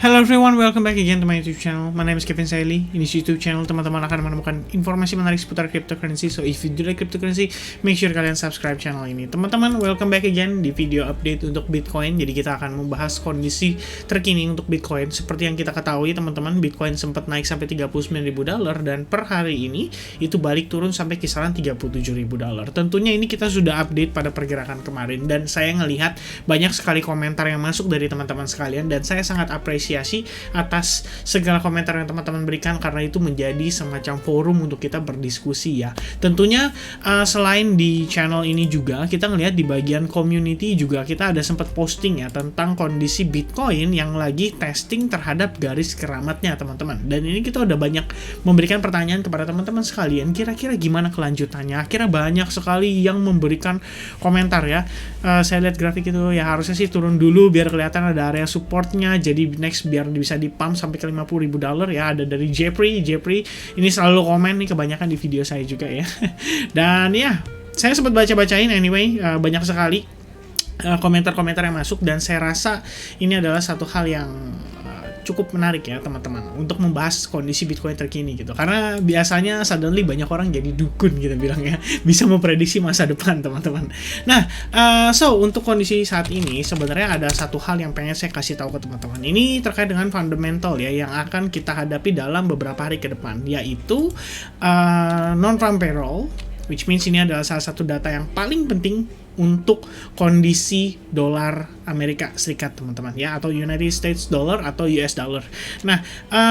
Hello everyone, welcome back again to my YouTube channel. My name is Kevin Saili. In this YouTube channel, teman-teman akan menemukan informasi menarik seputar cryptocurrency. So if you do like cryptocurrency, make sure kalian subscribe channel ini. Teman-teman, welcome back again di video update untuk Bitcoin. Jadi kita akan membahas kondisi terkini untuk Bitcoin. Seperti yang kita ketahui, teman-teman, Bitcoin sempat naik sampai $39.000 dan per hari ini itu balik turun sampai kisaran $37.000. Tentunya ini kita sudah update pada pergerakan kemarin dan saya ngelihat banyak sekali komentar yang masuk dari teman-teman sekalian dan saya sangat apresiasi atas segala komentar yang teman-teman berikan karena itu menjadi semacam forum untuk kita berdiskusi ya. Tentunya selain di channel ini juga kita ngelihat di bagian community juga kita ada sempat posting ya tentang kondisi Bitcoin yang lagi testing terhadap garis keramatnya teman-teman. Dan ini kita udah banyak memberikan pertanyaan kepada teman-teman sekalian, kira-kira gimana kelanjutannya. Akhirnya banyak sekali yang memberikan komentar ya. Saya lihat grafik itu ya harusnya sih turun dulu biar kelihatan ada area supportnya, jadi next biar bisa di pump sampai ke $50.000 ya. Ada dari Jeffrey ini selalu komen nih kebanyakan di video saya juga ya. Dan ya saya sempat baca-bacain anyway, banyak sekali komentar-komentar yang masuk dan saya rasa ini adalah satu hal yang cukup menarik ya teman-teman untuk membahas kondisi Bitcoin terkini gitu, karena biasanya suddenly banyak orang jadi dukun gitu bilangnya, bisa memprediksi masa depan teman-teman. Nah, so untuk kondisi saat ini sebenarnya ada satu hal yang pengen saya kasih tahu ke teman-teman. Ini terkait dengan fundamental ya yang akan kita hadapi dalam beberapa hari ke depan, yaitu non-farm payroll, which means ini adalah salah satu data yang paling penting untuk kondisi dolar Amerika Serikat teman-teman ya, atau United States Dollar atau US Dollar. Nah,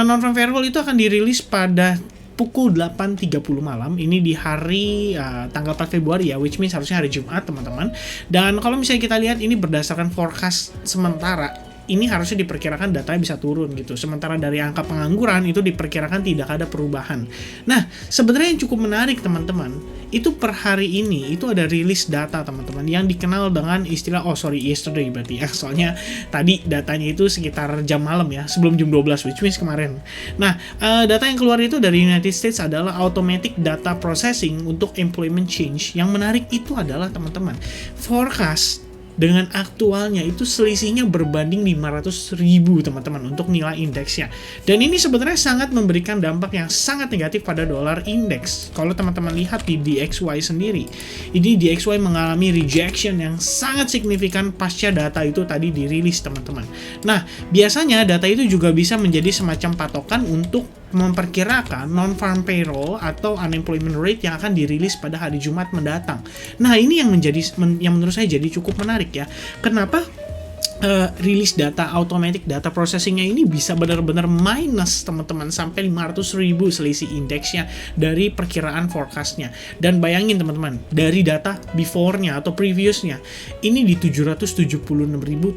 non-farm payroll itu akan dirilis pada pukul 8.30 malam ini di hari tanggal 4 Februari ya, which means harusnya hari Jumat teman-teman. Dan kalau misalnya kita lihat ini berdasarkan forecast sementara, ini harusnya diperkirakan datanya bisa turun gitu. Sementara dari angka pengangguran itu diperkirakan tidak ada perubahan. Nah, sebenarnya yang cukup menarik teman-teman, itu per hari ini itu ada rilis data teman-teman yang dikenal dengan istilah yesterday berarti ya. Soalnya tadi datanya itu sekitar jam malam ya, sebelum jam 12, which means kemarin. Nah, data yang keluar itu dari United States adalah automatic data processing untuk employment change. Yang menarik itu adalah teman-teman, forecast dengan aktualnya itu selisihnya berbanding 500.000 teman-teman untuk nilai indeksnya. Dan ini sebenarnya sangat memberikan dampak yang sangat negatif pada dolar indeks. Kalau teman-teman lihat di DXY sendiri, ini DXY mengalami rejection yang sangat signifikan pasca data itu tadi dirilis teman-teman. Nah, biasanya data itu juga bisa menjadi semacam patokan untuk memperkirakan non-farm payroll atau unemployment rate yang akan dirilis pada hari Jumat mendatang. Nah, ini yang menurut saya jadi cukup menarik ya. Kenapa rilis data automatic data processingnya ini bisa benar-benar minus teman-teman sampai 500.000 selisih indeksnya dari perkiraan forecastnya. Dan bayangin teman-teman, dari data before-nya atau previous-nya ini di 776.000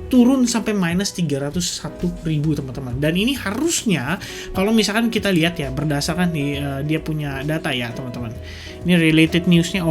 turun sampai minus 301.000 teman-teman. Dan ini harusnya kalau misalkan kita lihat ya berdasarkan dia punya data ya teman-teman. Ini related news-nya,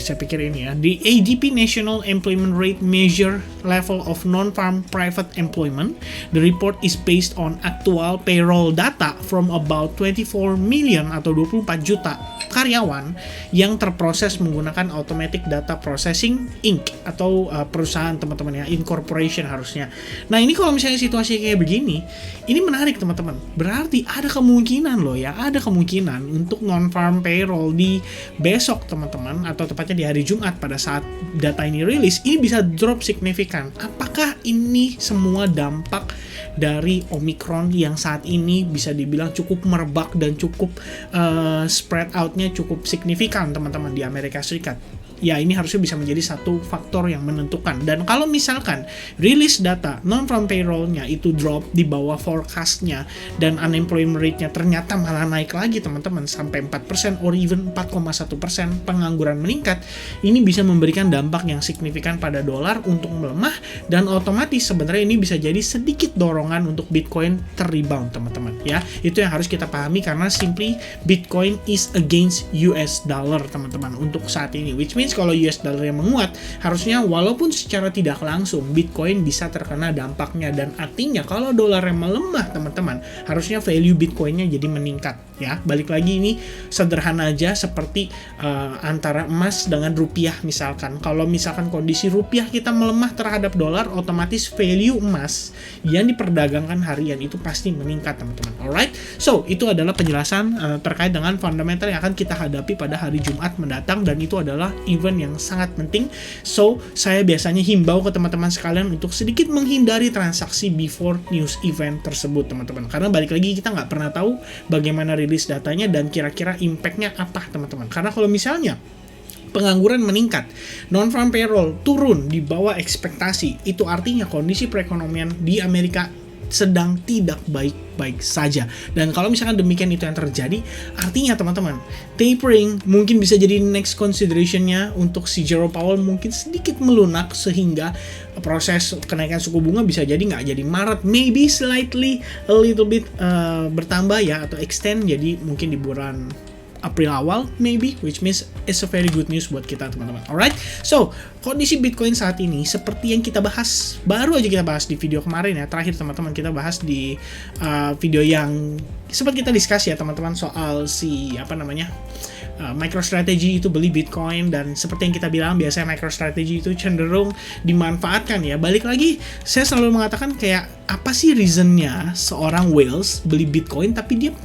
saya pikir ini ya. The ADP National Employment Rate Measure Level of Non-Farm Private Employment. The report is based on actual payroll data from about 24 million atau 24 juta karyawan yang terproses menggunakan Automatic Data Processing Inc. atau perusahaan teman-teman ya, incorporation harusnya. Nah, ini kalau misalnya situasi kayak begini, ini menarik teman-teman. Berarti ada kemungkinan loh ya, ada kemungkinan untuk non-farm payroll di besok teman-teman, atau tepatnya di hari Jumat pada saat data ini rilis, ini bisa drop signifikan. Apakah ini semua dampak dari Omicron yang saat ini bisa dibilang cukup merebak dan cukup spread out-nya cukup signifikan teman-teman di Amerika Serikat? Ya, ini harusnya bisa menjadi satu faktor yang menentukan. Dan kalau misalkan rilis data non-farm payroll-nya itu drop di bawah forecast-nya dan unemployment rate-nya ternyata malah naik lagi teman-teman sampai 4% or even 4,1%, pengangguran meningkat, ini bisa memberikan dampak yang signifikan pada dolar untuk melemah dan otomatis sebenarnya ini bisa jadi sedikit dorongan untuk Bitcoin terrebound teman-teman ya. Itu yang harus kita pahami karena simply Bitcoin is against US dollar teman-teman untuk saat ini, which means means kalau US dollar yang menguat, harusnya walaupun secara tidak langsung Bitcoin bisa terkena dampaknya, dan artinya kalau dolar yang melemah teman-teman, harusnya value Bitcoinnya jadi meningkat ya. Balik lagi, ini sederhana aja seperti antara emas dengan rupiah misalkan. Kalau misalkan kondisi rupiah kita melemah terhadap dolar, otomatis value emas yang diperdagangkan harian itu pasti meningkat teman-teman. Alright, so itu adalah penjelasan terkait dengan fundamental yang akan kita hadapi pada hari Jumat mendatang, dan itu adalah event yang sangat penting. So saya biasanya himbau ke teman-teman sekalian untuk sedikit menghindari transaksi before news event tersebut teman-teman, karena balik lagi kita nggak pernah tahu bagaimana rilis datanya dan kira-kira impact-nya apa teman-teman. Karena kalau misalnya pengangguran meningkat, non-farm payroll turun di bawah ekspektasi, itu artinya kondisi perekonomian di Amerika sedang tidak baik-baik saja. Dan kalau misalkan demikian itu yang terjadi, artinya teman-teman, tapering mungkin bisa jadi next consideration-nya untuk si Jerome Powell mungkin sedikit melunak, sehingga proses kenaikan suku bunga bisa jadi nggak jadi Maret, maybe slightly a little bit bertambah ya, atau extend jadi mungkin di bulan April awal maybe, which means it's a very good news buat kita teman-teman. Alright, so kondisi Bitcoin saat ini seperti yang kita bahas, baru aja kita bahas di video kemarin ya, terakhir teman-teman kita bahas di video yang sempat kita discuss ya teman-teman, soal si MicroStrategy itu beli Bitcoin, dan seperti yang kita bilang biasanya MicroStrategy itu cenderung dimanfaatkan ya. Balik lagi, saya selalu mengatakan kayak apa sih reasonnya seorang whales beli Bitcoin tapi dia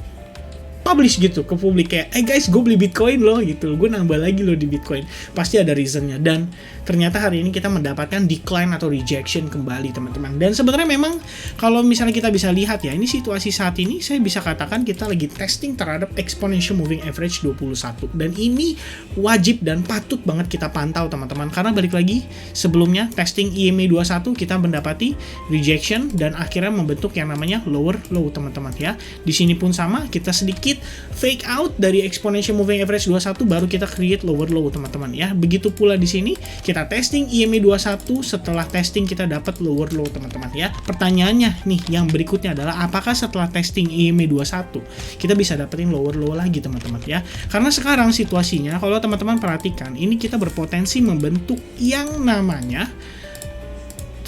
publish gitu ke publik kayak, guys, gue beli Bitcoin loh gitu, gue nambah lagi loh di Bitcoin. Pasti ada reasonnya, dan ternyata hari ini kita mendapatkan decline atau rejection kembali teman-teman. Dan sebenarnya memang kalau misalnya kita bisa lihat ya, ini situasi saat ini saya bisa katakan kita lagi testing terhadap exponential moving average 21, dan ini wajib dan patut banget kita pantau teman-teman, karena balik lagi sebelumnya testing EMA 21 kita mendapati rejection dan akhirnya membentuk yang namanya lower low teman-teman ya. Di sini pun sama, kita sedikit fake out dari exponential moving average 21 baru kita create lower low teman-teman ya. Begitu pula di sini kita testing EMA 21, setelah testing kita dapat lower low teman-teman ya. Pertanyaannya nih yang berikutnya adalah apakah setelah testing EMA 21 kita bisa dapetin lower low lagi teman-teman ya. Karena sekarang situasinya kalau teman-teman perhatikan, ini kita berpotensi membentuk yang namanya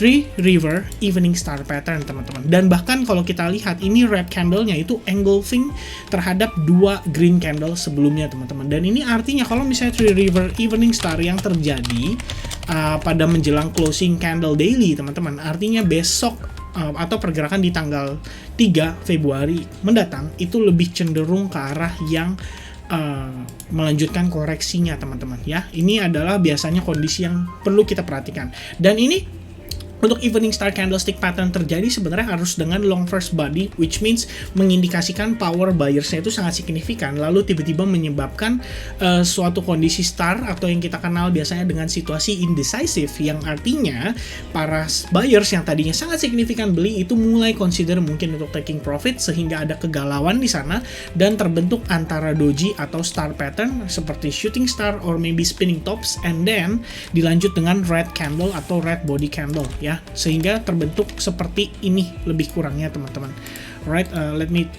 Three River Evening Star Pattern teman-teman, dan bahkan kalau kita lihat ini red candle-nya itu engulfing terhadap dua green candle sebelumnya teman-teman, dan ini artinya kalau misalnya Three River Evening Star yang terjadi pada menjelang closing candle daily teman-teman, artinya besok atau pergerakan di tanggal 3 Februari mendatang itu lebih cenderung ke arah yang melanjutkan koreksinya teman-teman ya. Ini adalah biasanya kondisi yang perlu kita perhatikan, dan ini untuk evening star candlestick pattern terjadi sebenarnya harus dengan long first body, which means mengindikasikan power buyersnya itu sangat signifikan, lalu tiba-tiba menyebabkan suatu kondisi star atau yang kita kenal biasanya dengan situasi indecisive, yang artinya para buyers yang tadinya sangat signifikan beli itu mulai consider mungkin untuk taking profit, sehingga ada kegalauan di sana dan terbentuk antara doji atau star pattern seperti shooting star or maybe spinning tops, and then dilanjut dengan red candle atau red body candle ya, sehingga terbentuk seperti ini lebih kurangnya teman-teman. Alright, let me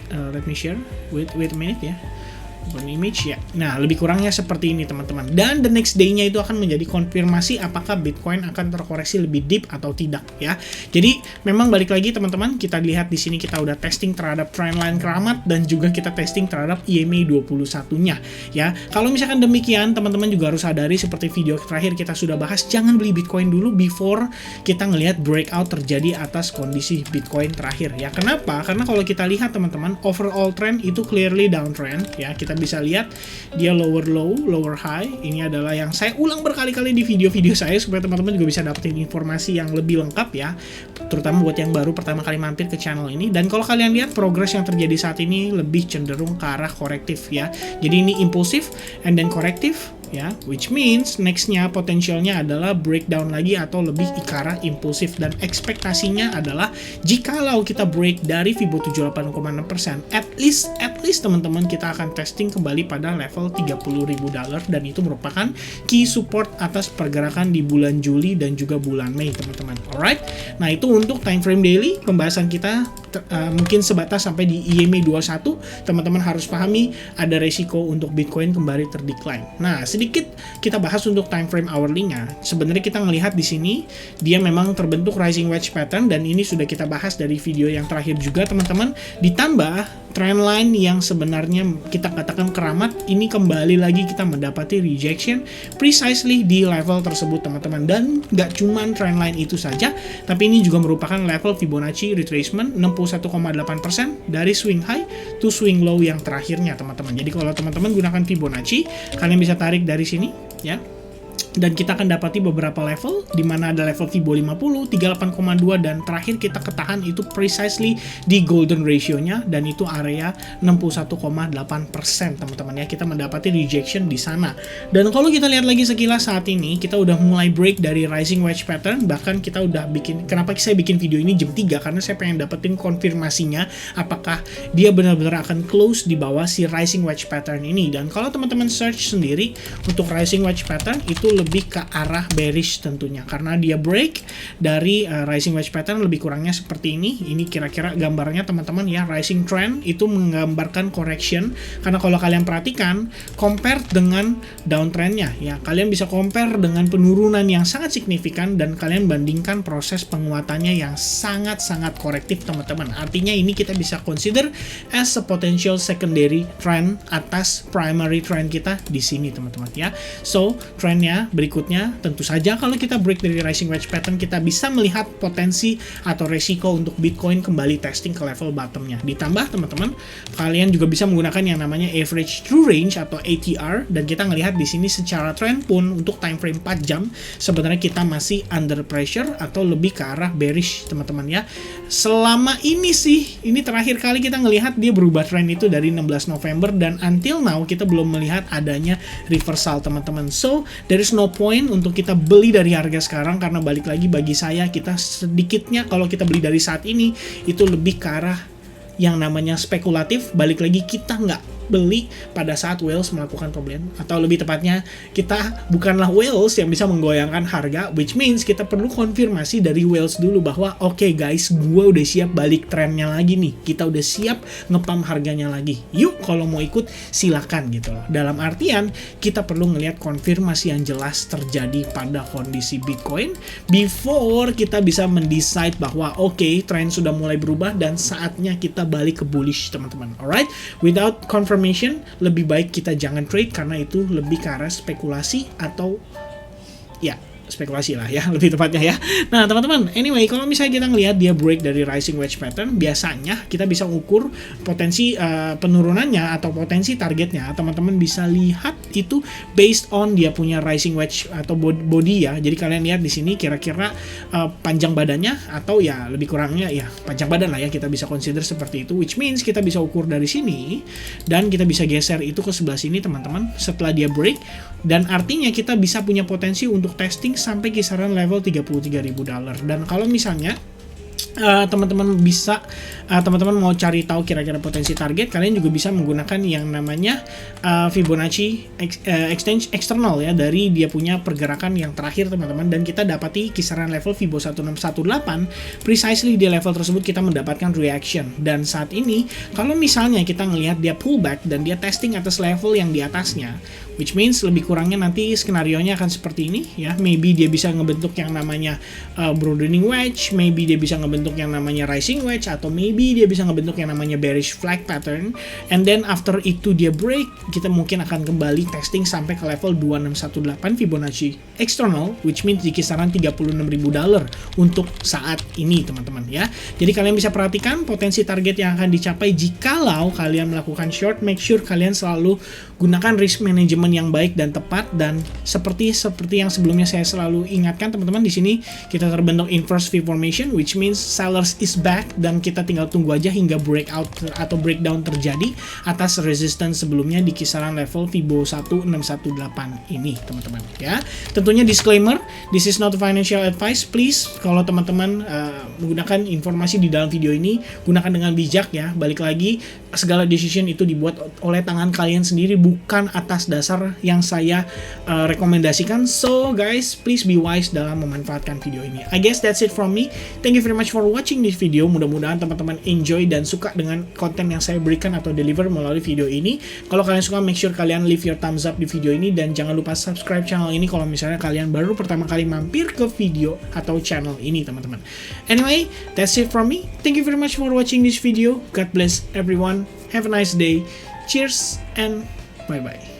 share. Wait a minute ya. Open image ya. Nah, lebih kurangnya seperti ini teman-teman. Dan the next day-nya itu akan menjadi konfirmasi apakah Bitcoin akan terkoreksi lebih deep atau tidak ya. Jadi memang balik lagi teman-teman, kita lihat di sini kita udah testing terhadap trendline keramat dan juga kita testing terhadap EMA 21-nya ya. Kalau misalkan demikian, teman-teman juga harus sadari seperti video terakhir kita sudah bahas, jangan beli Bitcoin dulu before kita ngelihat breakout terjadi atas kondisi Bitcoin terakhir ya. Kenapa? Karena kalau kita lihat teman-teman, overall trend itu clearly downtrend ya. Kita bisa lihat dia lower low, lower high. Ini adalah yang saya ulang berkali-kali di video-video saya supaya teman-teman juga bisa dapetin informasi yang lebih lengkap ya, terutama buat yang baru pertama kali mampir ke channel ini. Dan kalau kalian lihat progres yang terjadi saat ini lebih cenderung ke arah korektif ya. Jadi ini impulsif and then korektif ya, which means nextnya potensialnya adalah breakdown lagi atau lebih ke arah impulsif, dan ekspektasinya adalah jikalau kita break dari Fibo 78,6%, at least teman-teman kita akan testing kembali pada level $30.000 dan itu merupakan key support atas pergerakan di bulan Juli dan juga bulan Mei teman-teman. Alright, nah itu untuk time frame daily. Pembahasan kita mungkin sebatas sampai di EMA 21. Teman-teman harus pahami ada resiko untuk Bitcoin kembali terdecline. Nah, sedikit kita bahas untuk time frame hourly-nya. Sebenarnya kita melihat di sini dia memang terbentuk rising wedge pattern dan ini sudah kita bahas dari video yang terakhir juga teman-teman. Ditambah trendline yang sebenarnya kita katakan keramat, ini kembali lagi kita mendapati rejection precisely di level tersebut teman-teman. Dan nggak cuman trendline itu saja, tapi ini juga merupakan level Fibonacci retracement 61,8% dari swing high to swing low yang terakhirnya teman-teman. Jadi kalau teman-teman gunakan Fibonacci, kalian bisa tarik dari sini ya. Dan kita akan dapati beberapa level, di mana ada level Fibo 50, 38,2, dan terakhir kita ketahan itu precisely di golden ratio-nya, dan itu area 61,8% teman-teman ya. Kita mendapati rejection di sana. Dan kalau kita lihat lagi sekilas saat ini, kita udah mulai break dari rising wedge pattern, bahkan kita udah bikin, kenapa saya bikin video ini jam 3, karena saya pengen dapetin konfirmasinya, apakah dia benar-benar akan close di bawah si rising wedge pattern ini. Dan kalau teman-teman search sendiri, untuk rising wedge pattern, itu lebih ke arah bearish tentunya, karena dia break dari rising wedge pattern lebih kurangnya seperti ini. Ini kira-kira gambarnya teman-teman ya. Rising trend itu menggambarkan correction, karena kalau kalian perhatikan compare dengan downtrendnya ya, kalian bisa compare dengan penurunan yang sangat signifikan dan kalian bandingkan proses penguatannya yang sangat-sangat korektif teman-teman. Artinya ini kita bisa consider as a potential secondary trend atas primary trend kita di sini teman-teman ya. So trendnya berikutnya tentu saja kalau kita break dari rising wedge pattern, kita bisa melihat potensi atau resiko untuk Bitcoin kembali testing ke level bottomnya. Ditambah teman-teman, kalian juga bisa menggunakan yang namanya average true range atau ATR, dan kita ngelihat di sini secara trend pun untuk time frame 4 jam sebenarnya kita masih under pressure atau lebih ke arah bearish teman-teman ya. Selama ini sih, ini terakhir kali kita ngelihat dia berubah trend itu dari 16 November dan until now kita belum melihat adanya reversal teman-teman. So there is no point untuk kita beli dari harga sekarang, karena balik lagi bagi saya, kita sedikitnya kalau kita beli dari saat ini itu lebih ke arah yang namanya spekulatif. Balik lagi kita nggak beli pada saat whales melakukan problem, atau lebih tepatnya kita bukanlah whales yang bisa menggoyangkan harga, which means kita perlu konfirmasi dari whales dulu bahwa oke guys, gua udah siap balik trennya lagi nih, kita udah siap ngepump harganya lagi, yuk kalau mau ikut silakan gitu loh. Dalam artian kita perlu ngelihat konfirmasi yang jelas terjadi pada kondisi Bitcoin before kita bisa mendecide bahwa oke, tren sudah mulai berubah dan saatnya kita balik ke bullish teman-teman. Alright, without confirmation lebih baik kita jangan trade, karena itu lebih ke arah spekulasi atau ya spekulasi lah ya, lebih tepatnya ya. Nah teman-teman, anyway, kalau misalnya kita ngelihat dia break dari rising wedge pattern, biasanya kita bisa ukur potensi penurunannya atau potensi targetnya. Teman-teman bisa lihat itu based on dia punya rising wedge atau body ya. Jadi kalian lihat di sini kira-kira panjang badannya, atau ya lebih kurangnya ya panjang badan lah ya, kita bisa consider seperti itu, which means kita bisa ukur dari sini dan kita bisa geser itu ke sebelah sini teman-teman setelah dia break, dan artinya kita bisa punya potensi untuk testing sampai kisaran level $33.000. Dan kalau misalnya teman-teman bisa teman-teman mau cari tahu kira-kira potensi target, kalian juga bisa menggunakan yang namanya Fibonacci exchange eksternal ya, dari dia punya pergerakan yang terakhir teman-teman, dan kita dapati kisaran level Fibo 1618 precisely di level tersebut kita mendapatkan reaction. Dan saat ini kalau misalnya kita ngelihat dia pullback dan dia testing atas level yang di atasnya, which means lebih kurangnya nanti skenario-nya akan seperti ini ya. Maybe dia bisa ngebentuk yang namanya broadening wedge, maybe dia bisa ngebentuk yang namanya rising wedge, atau maybe dia bisa ngebentuk yang namanya bearish flag pattern, and then after itu dia break, kita mungkin akan kembali testing sampai ke level 2618 Fibonacci external, which means di kisaran $36.000 untuk saat ini teman-teman ya. Jadi kalian bisa perhatikan potensi target yang akan dicapai jikalau kalian melakukan short. Make sure kalian selalu gunakan risk management manajemen yang baik dan tepat, dan seperti yang sebelumnya saya selalu ingatkan teman-teman, di sini kita terbentuk inverse V formation, which means sellers is back, dan kita tinggal tunggu aja hingga breakout atau breakdown terjadi atas resistance sebelumnya di kisaran level Fibo 1618 ini teman-teman ya. Tentunya disclaimer, this is not financial advice. Please kalau teman-teman menggunakan informasi di dalam video ini, gunakan dengan bijak ya. Balik lagi, segala decision itu dibuat oleh tangan kalian sendiri, bukan atas dasar yang saya rekomendasikan. So guys, please be wise dalam memanfaatkan video ini. I guess that's it from me. Thank you very much for watching this video. Mudah-mudahan teman-teman enjoy dan suka dengan konten yang saya berikan atau deliver melalui video ini. Kalau kalian suka, make sure kalian leave your thumbs up di video ini, dan jangan lupa subscribe channel ini kalau misalnya kalian baru pertama kali mampir ke video atau channel ini teman-teman. Anyway, that's it from me. Thank you very much for watching this video. God bless everyone. Have a nice day. Cheers and bye-bye.